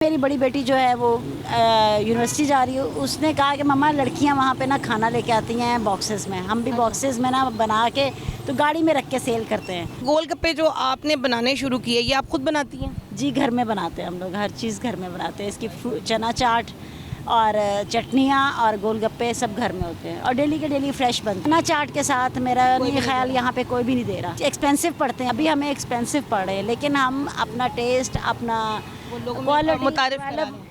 मेरी बड़ी बेटी जो है वो यूनिवर्सिटी जा रही है। उसने कहा कि मम्मा लड़कियां वहाँ पे ना खाना लेके आती हैं बॉक्सेस में, हम भी बॉक्सेस में ना बना के तो गाड़ी में रख के सेल करते हैं। गोलगप्पे जो आपने बनाने शुरू किए ये आप खुद बनाती हैं? जी घर में बनाते हैं हम लोग, हर चीज़ घर में बनाते हैं। इसकी चना चाट और चटनियाँ और गोलगप्पे सब घर में होते हैं और डेली के डेली फ्रेश बनते हैं। चना चाट के साथ मेरा नहीं ख्याल यहाँ पे कोई भी नहीं दे रहा। एक्सपेंसिव पड़ते हैं, अभी हमें एक्सपेंसिव पड़ रहे हैं, लेकिन हम अपना टेस्ट अपना क्वालिटी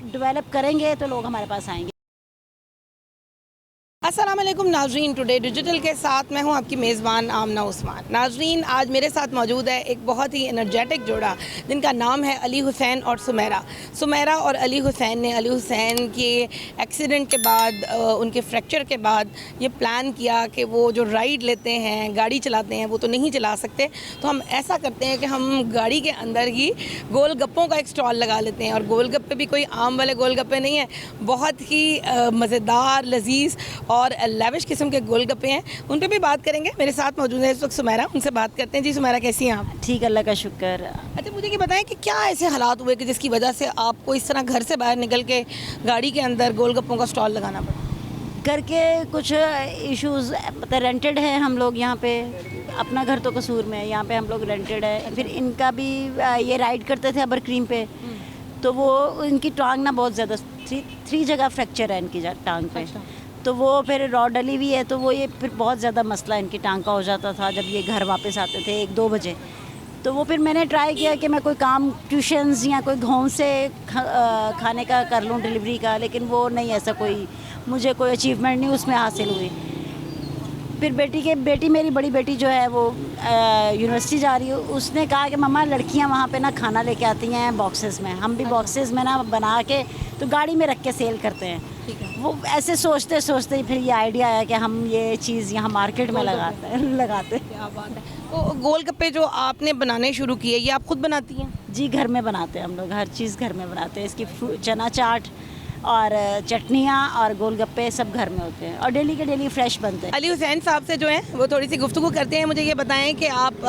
डेवलप करेंगे तो लोग हमारे पास आएंगे। अस्सलाम वालेकुम नाजरीन, टुडे डिजिटल के साथ मैं हूं आपकी मेज़बान आमना उस्मान। नाजरीन, आज मेरे साथ मौजूद है एक बहुत ही एनर्जेटिक जोड़ा जिनका नाम है अली हुसैन और सुमेरा। सुमेरा और अली हुसैन ने अली हुसैन के एक्सीडेंट के बाद उनके फ्रैक्चर के बाद ये प्लान किया कि वो जो राइड लेते हैं, गाड़ी चलाते हैं, वो तो नहीं चला सकते, तो हम ऐसा करते हैं कि हम गाड़ी के अंदर ही गोलगप्पों का एक स्टॉल लगा लेते हैं। और गोलगप्पे भी कोई आम वाले गोलगप्पे नहीं है, बहुत ही मज़ेदार, लजीज़ और लेविश किस्म के गोलगप्पे हैं। उन पे भी बात करेंगे। मेरे साथ मौजूद है इस वक्त सुमेरा, उनसे बात करते हैं। जी सुमेरा, कैसी हैं आप? ठीक, अल्लाह का शुक्र। अच्छा, मुझे ये बताएं कि क्या ऐसे हालात हुए कि जिसकी वजह से आपको इस तरह घर से बाहर निकल के गाड़ी के अंदर गोलगप्पों का स्टॉल लगाना पड़ा? घर के कुछ इश्यूज़, मतलब रेंटेड है हम लोग यहाँ पे, अपना घर तो कसूर में है, यहाँ पे हम लोग रेंटेड है। फिर इनका भी ये राइड करते थे अबर क्रीम पे, तो वो इनकी टांग ना बहुत ज़्यादा थ्री जगह फ्रैक्चर है इनकी टांग पे। तो वो फिर रॉड डली हुई है, तो वो ये फिर बहुत ज़्यादा मसला इनकी टांग का हो जाता था जब ये घर वापस आते थे 1-2 बजे। तो वो फिर मैंने ट्राई किया कि मैं कोई काम ट्यूशन्स या कोई घों से खाने का कर लूँ, डिलीवरी का, लेकिन वो नहीं, ऐसा कोई मुझे कोई अचीवमेंट नहीं उसमें हासिल हुई। फिर बेटी मेरी बड़ी बेटी जो है वो यूनिवर्सिटी जा रही है। उसने कहा कि मम्मा लड़कियां वहाँ पे ना खाना लेके आती हैं बॉक्सेस में, हम भी बॉक्सेस में ना बना के तो गाड़ी में रख के सेल करते हैं। ठीक है। वो ऐसे सोचते सोचते ही फिर ये आइडिया आया कि हम ये चीज़ यहाँ मार्केट में लगाते। क्या बात है। तो गोलगप्पे जो आपने बनाने शुरू किए ये आप खुद बनाती हैं? जी घर में बनाते हैं हम लोग, हर चीज़ घर में बनाते हैं। इसकी चना चाट और चटनियाँ और गोलगप्पे सब घर में होते हैं और डेली के डेली फ्रेश बनते हैं। अली हुसैन साहब से जो है वो थोड़ी सी गुफ्तगू करते हैं। मुझे ये बताएं कि आप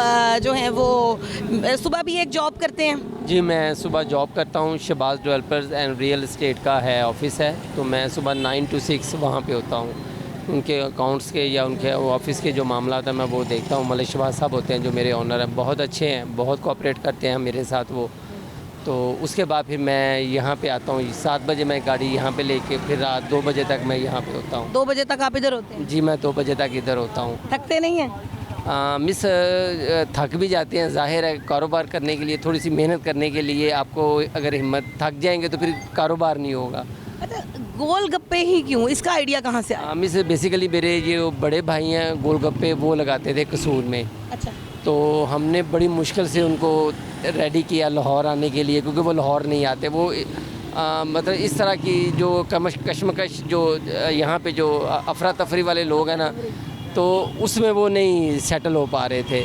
जो हैं वो सुबह भी एक जॉब करते हैं? जी, मैं सुबह जॉब करता हूँ। Shahbaz developers and real estate का है ऑफिस है, तो मैं सुबह 9 to 6 वहाँ पे होता हूँ। उनके अकाउंट्स के या उनके ऑफिस के जो मामला है मैं वो देखता हूँ। मलिक शहबाज साहब होते हैं जो मेरे ओनर हैं, बहुत अच्छे हैं, बहुत कोऑपरेट करते हैं मेरे साथ वो। तो उसके बाद फिर मैं यहाँ पे आता हूँ। 7 बजे मैं गाड़ी यहाँ पे लेके फिर रात 2 बजे तक मैं यहाँ पे होता हूँ। 2 बजे तक आप इधर होते हैं? जी, मैं 2 बजे तक इधर होता हूँ। थकते नहीं हैं? मिस थक भी जाते हैं, ज़ाहिर है। कारोबार करने के लिए, थोड़ी सी मेहनत करने के लिए आपको अगर हिम्मत, थक जाएंगे तो फिर कारोबार नहीं होगा। अच्छा, गोलगप्पे ही क्यों, इसका आइडिया कहाँ से आया? मिस बेसिकली मेरे जो बड़े भाई हैं गोलगप्पे वो लगाते थे कसूर में। अच्छा। तो हमने बड़ी मुश्किल से उनको रेडी किया लाहौर आने के लिए, क्योंकि वो लाहौर नहीं आते। वो मतलब इस तरह की जो कशमकश जो यहाँ पे जो अफरा तफरी वाले लोग हैं ना, तो उसमें वो नहीं सेटल हो पा रहे थे।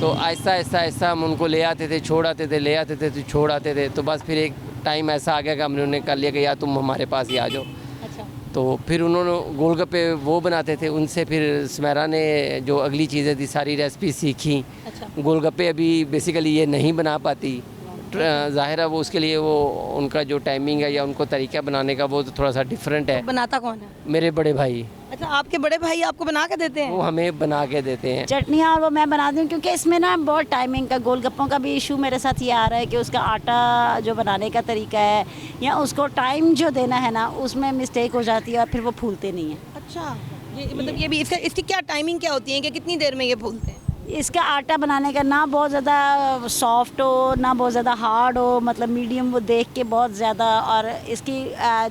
तो आहिस्ता आहिस्ता आहिस्ता हम उनको ले आते थे, छोड़ आते थे, ले आते थे, तो छोड़ आते थे। तो बस फिर एक टाइम ऐसा आ गया कि हमने उन्हें कर लिया कि यार तुम हमारे पास ही आ जाओ। अच्छा। तो फिर उन्होंने गोलगप्पे वो बनाते थे, उनसे फिर सुमेरा ने जो अगली चीज़ें थी सारी रेसिपी सीखी। अच्छा। गोलगप्पे अभी बेसिकली ये नहीं बना पाती, ज़ाहिर है वो उसके लिए वो उनका जो टाइमिंग है या उनको तरीका बनाने का वो तो थोड़ा सा डिफरेंट है। बनाता कौन है? मेरे बड़े भाई। अच्छा, आपके बड़े भाई आपको बना के देते हैं? वो हमें बना के देते हैं। चटनियाँ और वो मैं बनाती हूँ, क्योंकि इसमें ना बहुत टाइमिंग का, गोलगप्पों का भी इशू मेरे साथ ये आ रहा है कि उसका आटा जो बनाने का तरीका है या उसको टाइम जो देना है ना, उसमें मिस्टेक हो जाती है और फिर वो फूलते नहीं हैं। अच्छा, ये मतलब ये भी इसकी क्या टाइमिंग क्या होती है कि कितनी देर में ये फूलते हैं? इसका आटा बनाने का ना बहुत ज़्यादा सॉफ्ट हो ना बहुत ज़्यादा हार्ड हो, मतलब मीडियम वो देख के बहुत ज़्यादा। और इसकी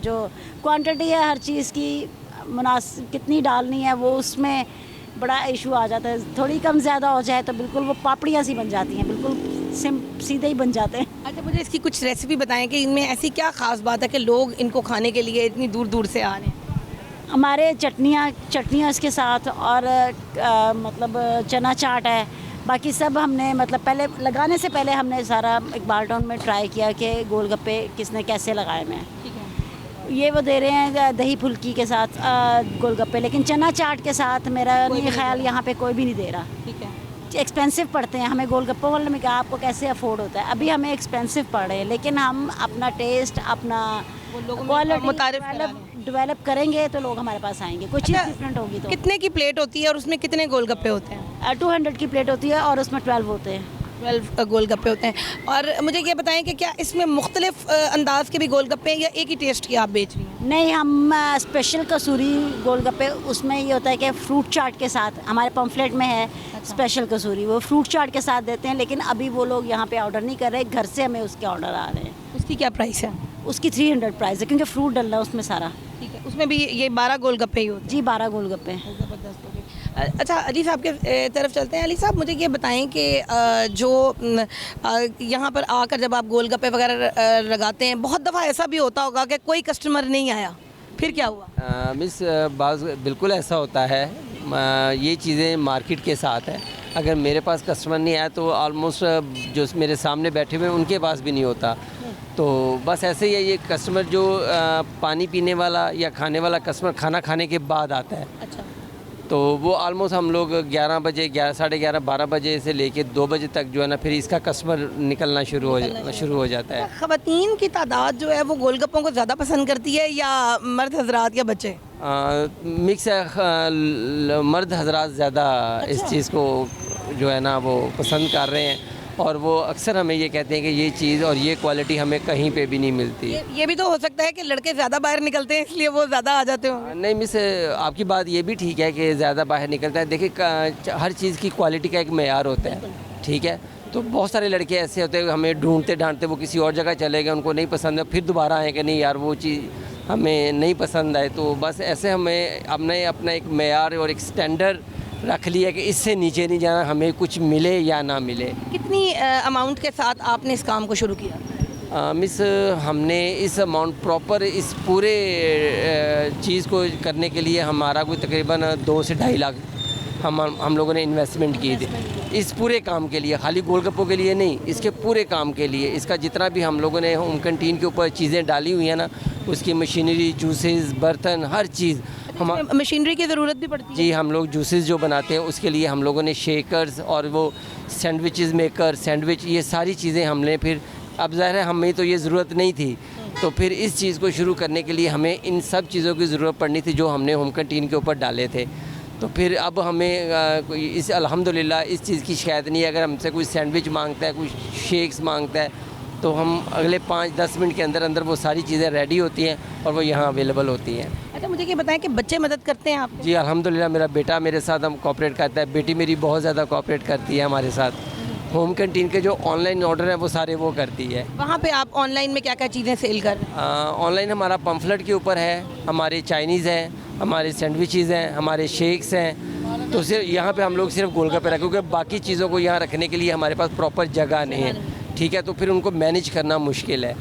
जो क्वांटिटी है हर चीज़ की मुनासिब कितनी डालनी है, वो उसमें बड़ा इशू आ जाता है। थोड़ी कम ज़्यादा हो जाए तो बिल्कुल वो पापड़ियाँ सी बन जाती हैं, बिल्कुल सीधे ही बन जाते हैं। अच्छा, मुझे इसकी कुछ रेसिपी बताएं कि इनमें ऐसी क्या ख़ास बात है कि लोग इनको खाने के लिए इतनी दूर दूर से आ रहे हैं? हमारे चटनियाँ इसके साथ और मतलब चना चाट है, बाकी सब हमने मतलब पहले लगाने से पहले हमने सारा इकबाल टाउन में ट्राई किया कि गोलगप्पे किसने कैसे लगाए में। ठीक है। ये वो दे रहे हैं दही फुल्की के साथ गोलगप्पे, लेकिन चना चाट के साथ मेरा नहीं ख्याल यहाँ पे कोई भी नहीं दे रहा। ठीक है। एक्सपेंसिव पड़ते हैं। हमें गोलगप्पे वाले में क्या आपको कैसे अफोर्ड होता है, अभी हमें एक्सपेंसिव पड़ रहे हैं, लेकिन हम अपना टेस्ट अपना क्वालिटी डेवलप करेंगे तो लोग हमारे पास आएंगे। कोई चीज़ डिफरेंट होगी तो। कितने की प्लेट होती है और उसमें कितने गोलगप्पे होते हैं? 200 की प्लेट होती है और उसमें 12 होते हैं। 12 गोलगप्पे होते हैं। और मुझे ये बताएं कि क्या इसमें मुख्तलिफ अंदाज के भी गोलगप्पे हैं या एक ही टेस्ट की आप बेच रही हैं? नहीं, हम स्पेशल कसूरी गोलगप्पे, उसमें ये होता है कि फ्रूट चाट के साथ, हमारे पम्फलेट में है स्पेशल कसूरी, वो फ्रूट चाट के साथ देते हैं, लेकिन अभी वो लोग यहाँ पे ऑर्डर नहीं कर रहे, घर से हमें उसके ऑर्डर आ रहे हैं। उसकी क्या प्राइस है? उसकी 300 प्राइस है, क्योंकि फ्रूट डल रहा है उसमें सारा। ठीक है, उसमें भी ये 12 गोलगप्पे ही होते जी 12 गोलगप्पे। ज़बरदस्त हो गई। अच्छा, अली साहब के तरफ चलते हैं। अली साहब, मुझे ये बताएं कि जो यहाँ पर आकर जब आप गोलगप्पे वगैरह लगाते हैं, बहुत दफ़ा ऐसा भी होता होगा कि कोई कस्टमर नहीं आया, फिर क्या हुआ? मिस बाज़ बिल्कुल ऐसा होता है। ये चीज़ें मार्केट के साथ है। अगर मेरे पास कस्टमर नहीं आया तो ऑलमोस्ट जो मेरे सामने बैठे हुए हैं उनके पास भी नहीं होता। तो बस ऐसे ही है, ये कस्टमर जो पानी पीने वाला या खाने वाला कस्टमर खाना खाने के बाद आता है। अच्छा, तो वो ऑलमोस्ट हम लोग 11 बजे 11 12 बजे से लेके 2 बजे तक जो है ना, फिर इसका कस्टमर निकलना शुरू हो जाता है। ख़वातीन की तादाद जो है वो गोलगप्पों को ज़्यादा पसंद करती है या मर्द हजरात या बच्चे? मिक्स है। मर्द हजरात ज़्यादा इस चीज़ को जो है ना वो पसंद कर रहे हैं, और वो अक्सर हमें ये कहते हैं कि ये चीज़ और ये क्वालिटी हमें कहीं पे भी नहीं मिलती। ये भी तो हो सकता है कि लड़के ज़्यादा बाहर निकलते हैं इसलिए वो ज़्यादा आ जाते होंगे। नहीं मिस, आपकी बात ये भी ठीक है कि ज़्यादा बाहर निकलता है। देखिए, हर चीज़ की क्वालिटी का एक मेयार होता है, ठीक है। तो बहुत सारे लड़के ऐसे होते हैं, हमें ढूंढते ढांढते वो किसी और जगह चले गए, उनको नहीं पसंद है, फिर दोबारा आए कि नहीं यार वो चीज़ हमें नहीं पसंद आए। तो बस ऐसे हमें अपना एक मेयार और एक स्टैंडर्ड रख लिया कि इससे नीचे नहीं जाना, हमें कुछ मिले या ना मिले। कितनी अमाउंट के साथ आपने इस काम को शुरू किया? मिस, हमने इस अमाउंट प्रॉपर इस पूरे चीज़ को करने के लिए हमारा कोई तकरीबन 2 से 2.5 लाख हम लोगों ने इन्वेस्टमेंट की थी इस पूरे काम के लिए। खाली गोलगप्पों के लिए नहीं, इसके पूरे काम के लिए। इसका जितना भी हम लोगों ने होम कैंटीन के ऊपर चीज़ें डाली हुई हैं ना, उसकी मशीनरी, जूसेस, बर्तन, हर चीज़ हम मशीनरी की ज़रूरत भी पड़ती है? जी, हम लोग जूसेस जो बनाते हैं उसके लिए हम लोगों ने शेकर्स और वो सैंडविचेस मेकर, सैंडविच, ये सारी चीज़ें हमने फिर, अब ज़ाहिर है हमें तो ये ज़रूरत नहीं थी, तो फिर इस चीज़ को शुरू करने के लिए हमें इन सब चीज़ों की ज़रूरत पड़नी थी जो हमने होम कैंटीन के ऊपर डाले थे। तो फिर अब हमें इस अल्हम्दुलिल्लाह इस चीज़ की शिकायत नहीं है। अगर हमसे कोई सैंडविच मांगता है, कोई शेक्स मांगता है, तो हम अगले 5-10 मिनट के अंदर अंदर वो सारी चीज़ें रेडी होती हैं और वो यहाँ अवेलेबल होती हैं। अच्छा, मुझे ये बताएं कि बच्चे मदद करते हैं आप? जी अल्हम्दुलिल्लाह, मेरा बेटा मेरे साथ हम कोऑपरेट करता है, बेटी मेरी बहुत ज़्यादा कोऑपरेट करती है हमारे साथ। होम कैंटीन के जो ऑनलाइन ऑर्डर हैं वो सारे वो करती है। वहाँ पे आप ऑनलाइन में क्या क्या चीज़ें सेल कर रहे हैं? ऑनलाइन हमारा पम्फलेट के ऊपर है, हमारे चाइनीज़ हैं, हमारे सैंडविचेज़ हैं, हमारे शेक्स हैं। तो सिर्फ यहाँ पे हम लोग सिर्फ गोलगप्पे रखें, क्योंकि बाकी चीज़ों को यहाँ रखने के लिए हमारे पास प्रॉपर जगह नहीं है, ठीक है। तो फिर उनको मैनेज करना मुश्किल है।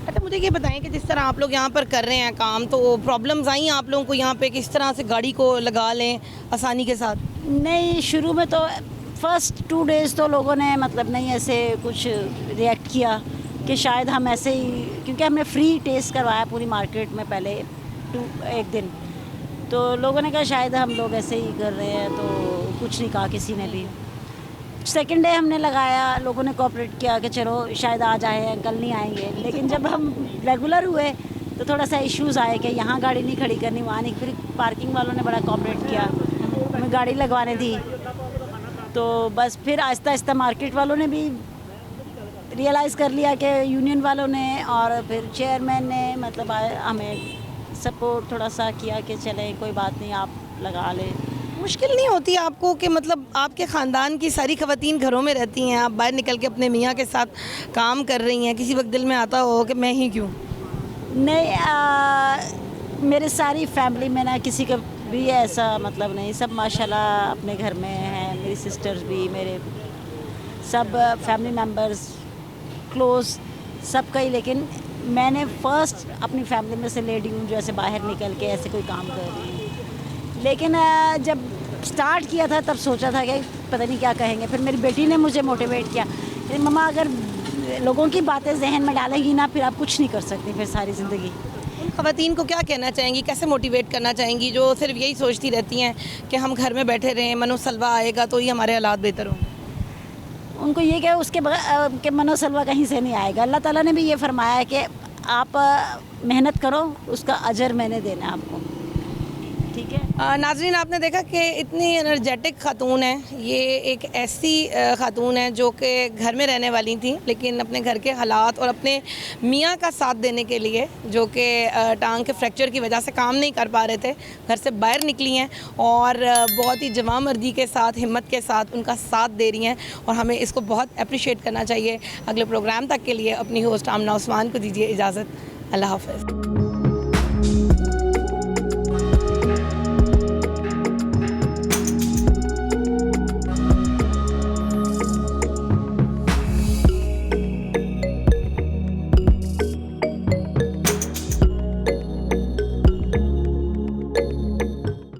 अच्छा, मुझे ये बताएं कि जिस तरह आप लोग यहाँ पर कर रहे हैं काम, तो प्रॉब्लम्स आई आप लोगों को यहाँ पे किस तरह से गाड़ी को लगा लें आसानी के साथ? नहीं, शुरू में तो फर्स्ट 2 डेज़ तो लोगों ने मतलब नहीं ऐसे कुछ रिएक्ट किया कि शायद हम ऐसे ही, क्योंकि हमने फ्री टेस्ट करवाया पूरी मार्केट में पहले 1 दिन, तो लोगों ने कहा शायद हम लोग ऐसे ही कर रहे हैं, तो कुछ नहीं कहा किसी ने भी। सेकेंड डे हमने लगाया, लोगों ने कोऑपरेट किया कि चलो शायद आज आए हैं, कल नहीं आएंगे। लेकिन जब हम रेगुलर हुए तो थोड़ा सा इश्यूज़ आए कि यहाँ गाड़ी नहीं खड़ी करनी, वहाँ नहीं। फिर पार्किंग वालों ने बड़ा कोऑपरेट किया, हमें गाड़ी लगवाने दी। तो बस फिर आहिस्ता आहिस्ता मार्केट वालों ने भी रियलाइज़ कर लिया कि यूनियन वालों ने, और फिर चेयरमैन ने मतलब हमें सपोर्ट थोड़ा सा किया कि चलें कोई बात नहीं, आप लगा लें। मुश्किल नहीं होती आपको कि मतलब आपके ख़ानदान की सारी ख़वातीन घरों में रहती हैं, आप बाहर निकल के अपने मियाँ के साथ काम कर रही हैं, किसी वक्त दिल में आता हो कि मैं ही क्यों? नहीं, मेरे सारी फैमिली में ना किसी का भी ऐसा मतलब नहीं, सब माशाल्लाह अपने घर में हैं। मेरी सिस्टर्स भी, मेरे सब फैमिली मेम्बर्स क्लोज़ सब का ही। लेकिन मैंने फ़र्स्ट अपनी फैमिली में से लेडी हूँ जो ऐसे बाहर निकल के ऐसे कोई काम कर रही है। लेकिन जब स्टार्ट किया था तब सोचा था कि पता नहीं क्या कहेंगे। फिर मेरी बेटी ने मुझे मोटिवेट किया कि मम्मा अगर लोगों की बातें जहन में डालेंगी ना, फिर आप कुछ नहीं कर सकती फिर सारी ज़िंदगी। ख़वातीन को क्या कहना चाहेंगी, कैसे मोटिवेट करना चाहेंगी जो सिर्फ यही सोचती रहती हैं कि हम घर में बैठे रहें, मनो सलवा आएगा तो ही हमारे हालात बेहतर होंगे? उनको ये क्या उसके के मनोसलवा कहीं से नहीं आएगा। अल्लाह ताला ने भी ये फरमाया है कि आप मेहनत करो, उसका अजर मैंने देना है आपको। ठीक है। नाज़रीन, आपने देखा कि इतनी एनर्जेटिक खातून है। ये एक ऐसी खातून है जो कि घर में रहने वाली थी, लेकिन अपने घर के हालात और अपने मियाँ का साथ देने के लिए, जो कि टांग के फ्रैक्चर की वजह से काम नहीं कर पा रहे थे, घर से बाहर निकली हैं और बहुत ही जवामर्दी के साथ, हिम्मत के साथ उनका साथ दे रही हैं और हमें इसको बहुत अप्रिशिएट करना चाहिए। अगले प्रोग्राम तक के लिए अपनी होस्ट आमना उस्मान को दीजिए इजाज़त। अल्लाह हाफ़िज़।